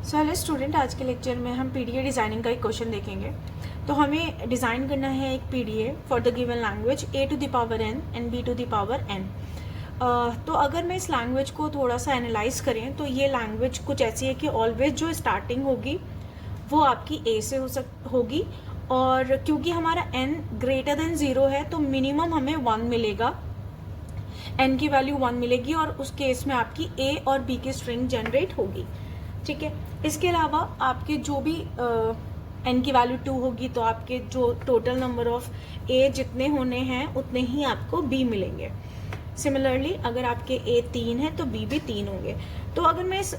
So hello student, आज के lecture में हम पीडीए डिज़ाइनिंग का एक क्वेश्चन देखेंगे। तो हमें डिज़ाइन करना है एक PDA for the given language a to the power n and b to the power n। तो अगर मैं इस लैंग्वेज को थोड़ा सा एनालाइज करें तो ये लैंग्वेज कुछ ऐसी है कि ऑलवेज जो स्टार्टिंग होगी वो आपकी a से होगी, और क्योंकि हमारा n ग्रेटर देन 0 है तो मिनिमम हमें 1 मिलेगा, n की वैल्यू 1 मिलेगी और उस केस में आपकी a और b की स्ट्रिंग जनरेट होगी। ठीक है, इसके अलावा आपके जो भी n की वैल्यू 2 होगी तो आपके जो टोटल नंबर ऑफ a जितने होने हैं उतने ही आपको b मिलेंगे। सिमिलरली अगर आपके a 3 है तो b भी 3 होंगे। तो अगर मैं इस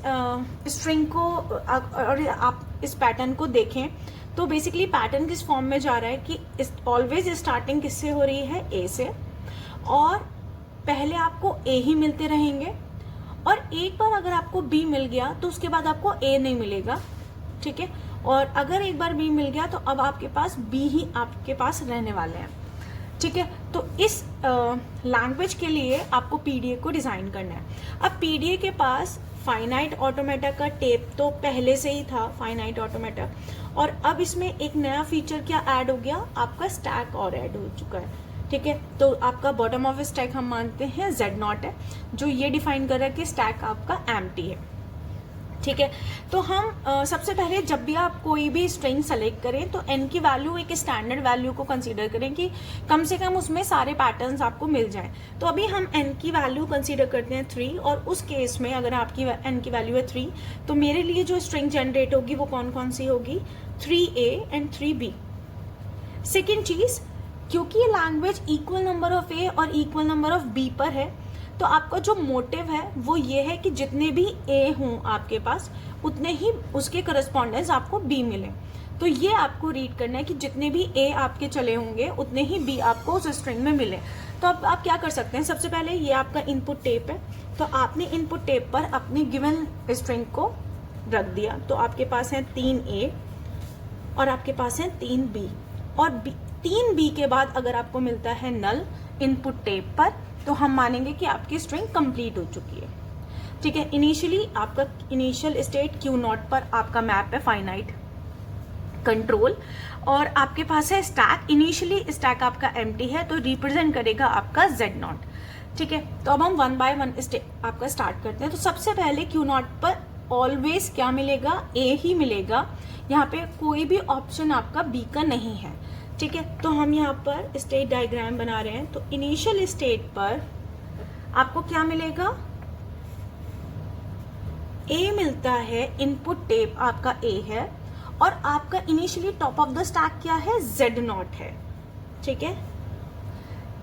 स्ट्रिंग को और आप इस पैटर्न को देखें तो बेसिकली पैटर्न किस फॉर्म में जा रहा है कि ऑलवेज स्टार्टिंग किससे हो रही है, a से, और पहले आपको a ही मिलते रहेंगे और एक बार अगर आपको b मिल गया तो उसके बाद आपको a नहीं मिलेगा। ठीक है, और अगर एक बार b मिल गया तो अब आपके पास b ही आपके पास रहने वाले हैं। ठीक है, तो इस लैंग्वेज के लिए आपको पीडीए को डिज़ाइन करना है। अब पीडीए के पास फाइनाइट ऑटोमेटा का टेप तो पहले से ही था, फाइनाइट ऑटोमेटा, और अब इसमें एक नया फीचर क्या ऐड हो गया, आपका स्टैक और ऐड हो चुका है। ठीक है, तो आपका बॉटम ऑफ स्टैक हम मानते हैं Z0 है, जो ये डिफाइन कर रहा है कि स्टैक आपका एम्प्टी है। ठीक है, तो हम सबसे पहले जब भी आप कोई भी स्ट्रिंग सेलेक्ट करें तो n की वैल्यू एक स्टैंडर्ड वैल्यू को कंसीडर करें कि कम से कम उसमें सारे पैटर्न्स आपको मिल जाएं। तो अभी हम n की वैल्यू कंसीडर करते हैं 3, और उस केस में अगर आपकी n की वैल्यू है 3 तो मेरे लिए जो स्ट्रिंग जनरेट होगी वो कौन कौन सी होगी, 3a एंड 3b। सेकेंड चीज, क्योंकि ये language equal number of a और इक्वल नंबर ऑफ b पर है तो आपका जो मोटिव है वो ये है कि जितने भी a हों आपके पास उतने ही उसके करस्पॉन्डेंस आपको b मिले। तो ये आपको रीड करना है कि जितने भी a आपके चले होंगे उतने ही b आपको उस स्ट्रिंग में मिले। तो अब आप क्या कर सकते हैं, सबसे पहले ये आपका इनपुट टेप है, तो आपने इनपुट टेप पर अपनी गिवन स्ट्रिंग को रख दिया। तो आपके पास है 3a और आपके पास है 3b, और 3b के बाद अगर आपको मिलता है नल इनपुट टेप पर तो हम मानेंगे कि आपकी स्ट्रिंग कंप्लीट हो चुकी है। ठीक है, इनिशियली आपका इनिशियल स्टेट Q0 पर आपका मैप है फाइनाइट कंट्रोल, और आपके पास है स्टैक। इनिशियली स्टैक आपका एम्प्टी है तो रिप्रेजेंट करेगा आपका Z0। ठीक है, तो अब हम 1 बाय 1 स्टेप आपका स्टार्ट करते हैं। तो सबसे पहले Q0 पर ऑलवेज क्या मिलेगा, A ही मिलेगा। यहाँ पे कोई भी ऑप्शन आपका B का नहीं है। ठीक है, तो हम यहाँ पर स्टेट डायग्राम बना रहे हैं। तो इनिशियल स्टेट पर आपको क्या मिलेगा, A मिलता है, इनपुट टेप आपका A है, और आपका initially top of the stack क्या है, Z0 है। ठीक है,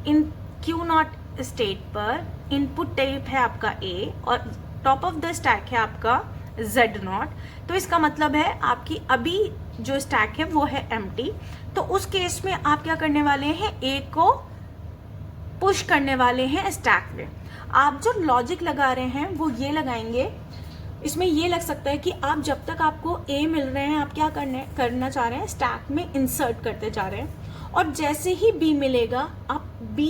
इन Q0 स्टेट पर इनपुट टेप है आपका A और टॉप ऑफ द स्टैक है आपका Z0। तो इसका मतलब है आपकी अभी जो स्टैक है वो है एम्प्टी। तो उस केस में आप क्या करने वाले हैं, A को पुश करने वाले हैं स्टैक में। आप जो लॉजिक लगा रहे हैं वो ये लगाएंगे, इसमें ये लग सकता है कि आप जब तक आपको A मिल रहे हैं आप क्या करना चाह रहे हैं, स्टैक में इंसर्ट करते जा रहे हैं, और जैसे ही B मिलेगा आप B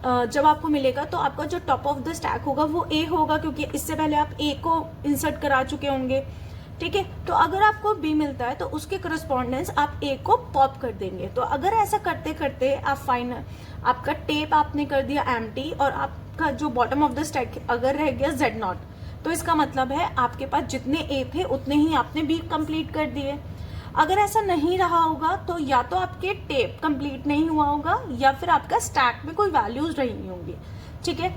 जब आपको मिलेगा तो आपका जो टॉप ऑफ द स्टैक होगा वो A होगा, क्योंकि इससे पहले आप A को इंसर्ट करा चुके होंगे। ठीक है, तो अगर आपको B मिलता है तो उसके करस्पॉन्डेंस आप A को पॉप कर देंगे। तो अगर ऐसा करते करते आप आपका टेप आपने कर दिया एम्प्टी और आपका जो बॉटम ऑफ द स्टैक अगर रह गया Z0, तो इसका मतलब है आपके पास जितने A थे उतने ही आपने B कंप्लीट कर दिए। अगर ऐसा नहीं रहा होगा तो या तो आपके टेप कंप्लीट नहीं हुआ होगा या फिर आपका स्टैक में कोई वैल्यूज रही होंगी। ठीक है,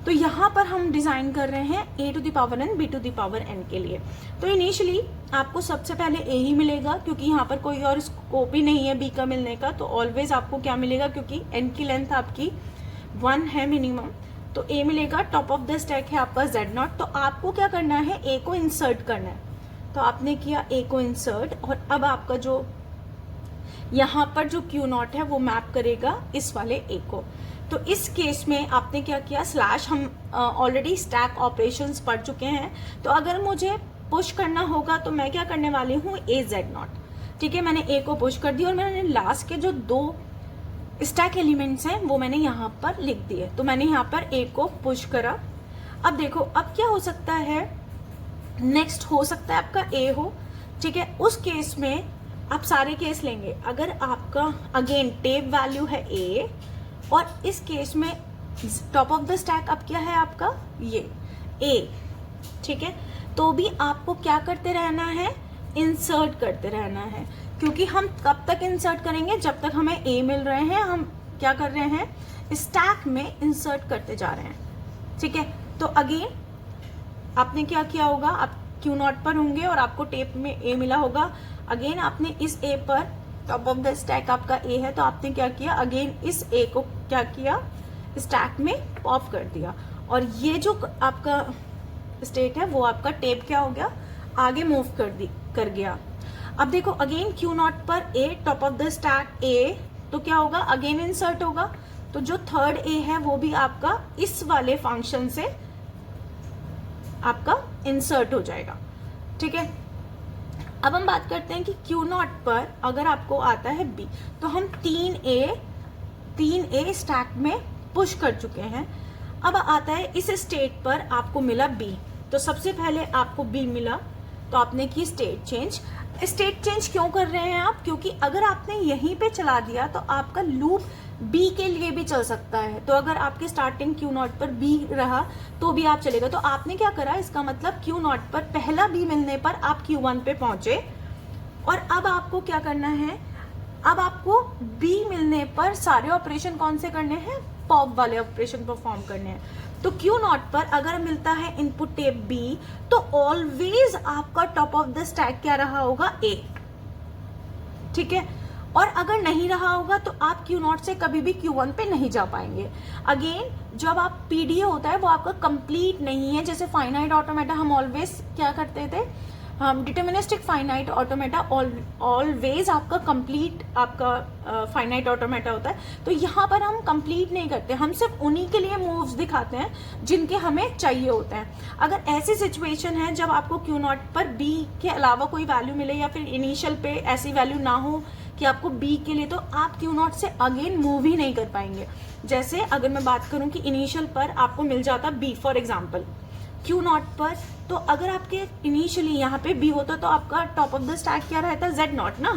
तो यहाँ पर हम डिजाइन कर रहे हैं a to the power n b to the power n के लिए। तो इनिशियली आपको सबसे पहले a ही मिलेगा, क्योंकि यहाँ पर कोई और स्कोप ही नहीं है b का मिलने का। तो ऑलवेज आपको क्या मिलेगा, क्योंकि n की लेंथ आपकी 1 है मिनिमम, तो a मिलेगा। टॉप ऑफ द स्टैक है आपका Z0। तो आपको क्या करना है, a को इंसर्ट करना है। तो आपने किया a को इंसर्ट, और अब आपका जो यहाँ पर जो Q0 है वो मैप करेगा इस वाले a को। तो इस केस में आपने क्या किया, स्लैश, हम ऑलरेडी स्टैक ऑपरेशंस पढ़ चुके हैं, तो अगर मुझे पुश करना होगा तो मैं क्या करने वाली हूँ, a Z0। ठीक है, मैंने a को पुश कर दिया और मैंने लास्ट के जो 2 स्टैक एलिमेंट्स हैं वो मैंने यहाँ पर लिख दिए। तो मैंने यहाँ पर a को पुश करा। अब देखो अब क्या हो सकता है, नेक्स्ट हो सकता है आपका ए हो, ठीक है। उस केस में आप सारे केस लेंगे, अगर आपका अगेन टेप वैल्यू है ए और इस केस में टॉप ऑफ द स्टैक अब क्या है आपका ये ए, ठीक है, तो भी आपको क्या करते रहना है, इंसर्ट करते रहना है, क्योंकि हम कब तक इंसर्ट करेंगे, जब तक हमें ए मिल रहे हैं, हम क्या कर रहे हैं, स्टैक में इंसर्ट करते जा रहे हैं, ठीक है। तो अगेन आपने क्या किया होगा, आप क्यू नॉट पर होंगे और आपको टेप में ए मिला होगा, अगेन आपने इस ए पर, टॉप ऑफ द स्टैक आपका ए है, तो आपने क्या किया, अगेन इस ए को क्या किया, स्टैक में पॉप कर दिया, और ये जो आपका स्टेट है वो आपका टेप क्या हो गया, आगे मूव कर गया। अब देखो अगेन क्यू नॉट पर ए, top of the stack A, तो क्या होगा, अगेन इंसर्ट होगा, तो जो थर्ड ए है वो भी आपका इस वाले फंक्शन से आपका इंसर्ट हो जाएगा, ठीक है। अब हम बात करते हैं कि क्यू नॉट पर अगर आपको आता है बी, तो हम 3A स्टैक में पुश कर चुके हैं। अब आता है इस स्टेट पर आपको मिला बी, तो सबसे पहले आपको बी मिला तो आपने की स्टेट चेंज। स्टेट चेंज क्यों कर रहे हैं आप, क्योंकि अगर आपने यहीं पे चला दिया तो आपका लूप बी के लिए भी चल सकता है, तो अगर आपके स्टार्टिंग क्यू नॉट पर बी रहा तो भी आप चलेगा। तो आपने क्या करा, इसका मतलब क्यू नॉट पर पहला बी मिलने पर आप क्यू वन पे पहुंचे, और अब आपको क्या करना है, अब आपको बी मिलने पर सारे ऑपरेशन कौन से करने हैं, पॉप वाले ऑपरेशन परफॉर्म करने हैं। तो क्यू नॉट पर अगर मिलता है इनपुट टेप बी, तो ऑलवेज आपका टॉप ऑफ द स्टैक क्या रहा होगा, ए, ठीक है। और अगर नहीं रहा होगा तो आप क्यू नॉट से कभी भी क्यू वन पे नहीं जा पाएंगे। अगेन जब आप पीडीए होता है वो आपका कंप्लीट नहीं है, जैसे फाइनाइट ऑटोमेटा हम ऑलवेज क्या करते थे, हम डिटर्मिनिस्टिक फाइनाइट ऑटोमेटा ऑलवेज आपका कंप्लीट आपका फाइनाइट ऑटोमेटा होता है, तो यहाँ पर हम कंप्लीट नहीं करते, हम सिर्फ उन्हीं के लिए मूव्स दिखाते हैं जिनके हमें चाहिए होते हैं। अगर ऐसी सिचुएशन है जब आपको क्यू नॉट पर बी के अलावा कोई वैल्यू मिले या फिर इनिशियल पे ऐसी वैल्यू ना हो कि आपको बी के लिए, तो आप क्यू नॉट से अगेन मूव ही नहीं कर पाएंगे। जैसे अगर मैं बात करूं कि इनिशियल पर आपको मिल जाता B for example Q not पर, तो अगर आपके इनिशियली यहाँ पे बी होता तो आपका टॉप ऑफ द स्टैक क्या रहता, जेड नॉट ना,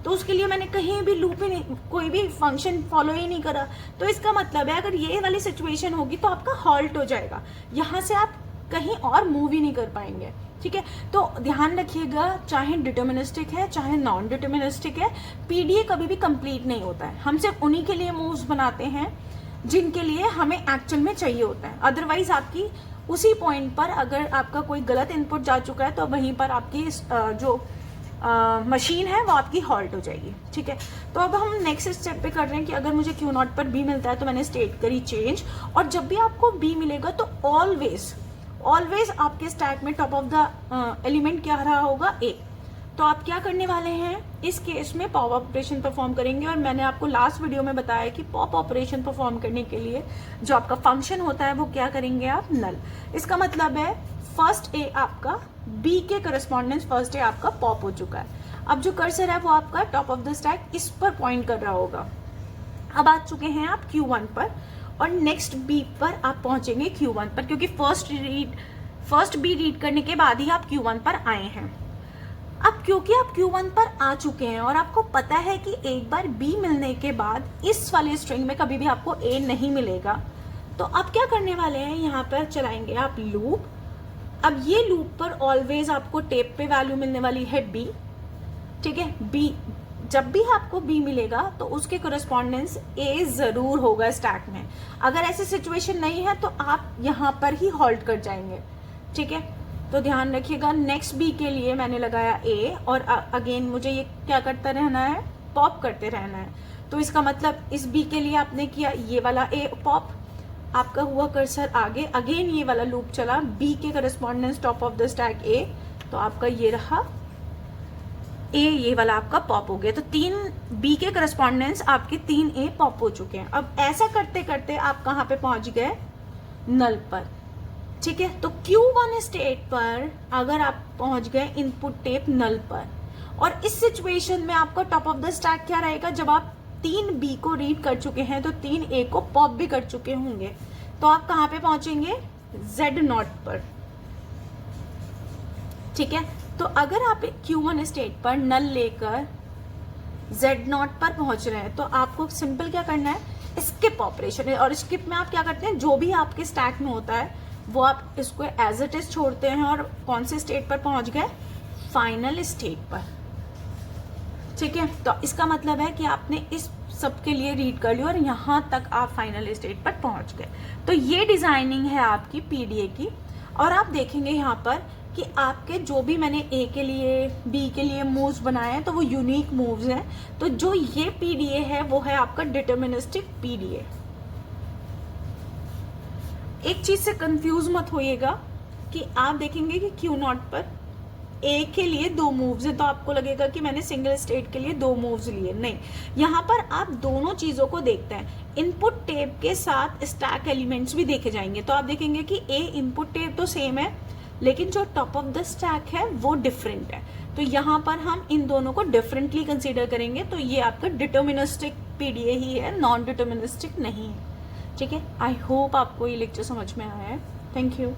तो उसके लिए मैंने कहीं भी लूप ही नहीं, कोई भी फंक्शन फॉलो ही नहीं करा। तो इसका मतलब है अगर ये वाली सिचुएशन होगी तो आपका हॉल्ट हो जाएगा, यहाँ से आप कहीं और मूव ही नहीं कर पाएंगे, ठीक है। तो ध्यान रखिएगा, चाहे डिटर्मिनिस्टिक है चाहे नॉन डिटर्मिनिस्टिक है, पीडीए कभी भी कंप्लीट नहीं होता है। हम सिर्फ उन्हीं के लिए मूव्स बनाते हैं जिनके लिए हमें एक्चुअल में चाहिए होता है। अदरवाइज आपकी उसी पॉइंट पर अगर आपका कोई गलत इनपुट जा चुका है तो वहीं पर आपकी जो मशीन है वो आपकी हॉल्ट हो जाएगी, ठीक है। तो अब हम नेक्स्ट स्टेप पे कर रहे हैं कि अगर मुझे क्यू नॉट पर बी मिलता है तो मैंने स्टेट करी चेंज, और जब भी आपको बी मिलेगा तो ऑलवेज आपके स्टैक में टॉप ऑफ द एलिमेंट क्या रहा होगा, ए। तो आप क्या करने वाले हैं, इस केस में पॉप ऑपरेशन परफॉर्म करेंगे, और मैंने आपको लास्ट वीडियो में बताया कि पॉप ऑपरेशन परफॉर्म करने के लिए जो आपका फंक्शन होता है वो क्या करेंगे आप, नल। इसका मतलब है फर्स्ट ए आपका बी के करस्पॉन्डेंस फर्स्ट ए आपका पॉप हो चुका है। अब जो कर्सर है वो आपका टॉप ऑफ द स्टैक इस पर पॉइंट कर रहा होगा। अब आ चुके हैं आप Q1 पर, और नेक्स्ट बी पर आप पहुंचेंगे Q1 पर, क्योंकि फर्स्ट बी रीड करने के बाद ही आप Q1 पर आए हैं। अब क्योंकि आप Q1 पर आ चुके हैं और आपको पता है कि एक बार B मिलने के बाद इस वाले स्ट्रिंग में कभी भी आपको A नहीं मिलेगा, तो आप क्या करने वाले हैं, यहाँ पर चलाएंगे आप लूप। अब ये लूप पर ऑलवेज आपको टेप पे वैल्यू मिलने वाली है B, ठीक है। B जब भी आपको B मिलेगा तो उसके कोरेस्पॉन्डेंस A जरूर होगा स्टैक में। अगर ऐसी सिचुएशन नहीं है तो आप यहाँ पर ही हॉल्ट कर जाएंगे, ठीक है। तो ध्यान रखिएगा, नेक्स्ट बी के लिए मैंने लगाया ए, और अगेन मुझे ये क्या करता रहना है, पॉप करते रहना है। तो इसका मतलब इस बी के लिए आपने किया ये वाला ए पॉप, आपका हुआ कर्सर आगे, अगेन ये वाला लूप चला, बी के correspondence top of the stack A, तो आपका ये रहा ए, ये वाला आपका पॉप हो गया। तो 3 बी के करस्पॉन्डेंस आपके 3 ए पॉप हो चुके हैं। अब ऐसा करते करते आप कहाँ पे पहुंच गए, नल पर, ठीक है। तो Q1 स्टेट पर अगर आप पहुंच गए इनपुट टेप नल पर, और इस सिचुएशन में आपका टॉप ऑफ द स्टैक क्या रहेगा, जब आप 3 बी को रीड कर चुके हैं तो 3 ए को पॉप भी कर चुके होंगे, तो आप कहाँ पे पहुंचेंगे, Z नॉट पर, ठीक है। तो अगर आप Q1 स्टेट पर नल लेकर Z0 पर पहुंच रहे हैं तो आपको सिंपल क्या करना है, स्किप ऑपरेशन। और स्किप में आप क्या करते हैं, जो भी आपके स्टैक में होता है वो आप इसको एज इट इज छोड़ते हैं और कौन से स्टेट पर पहुंच गए, फाइनल स्टेट पर। ठीक है, तो इसका मतलब है कि आपने इस सब के लिए रीड कर लिया और यहां तक आप फाइनल स्टेट पर पहुंच गए। तो ये डिजाइनिंग है आपकी पीडीए की। और आप देखेंगे यहाँ पर कि आपके जो भी मैंने ए के लिए, बी के लिए मूव्स बनाए हैं तो वो यूनिक मूव्स हैं। तो जो ये पीडीए है वो है आपका डिटर्मिनिस्टिक पीडीए। एक चीज से कंफ्यूज मत होइएगा कि आप देखेंगे कि Q0 पर ए के लिए 2 मूव्स है तो आपको लगेगा कि मैंने सिंगल स्टेट के लिए 2 मूव्स लिए, नहीं। यहाँ पर आप दोनों चीजों को देखते हैं। इनपुट टेप के साथ स्टैक एलिमेंट्स भी देखे जाएंगे तो आप देखेंगे कि ए इनपुट टेप तो सेम है लेकिन जो टॉप ऑफ द स्टैक है वो डिफरेंट है। तो यहाँ पर हम इन दोनों को डिफरेंटली कंसीडर करेंगे। तो ये आपका डिटर्मिनिस्टिक पीडीए ही है, नॉन डिटर्मिनिस्टिक नहीं है। ठीक है, आई होप आपको ये लेक्चर समझ में आया है। Thank you.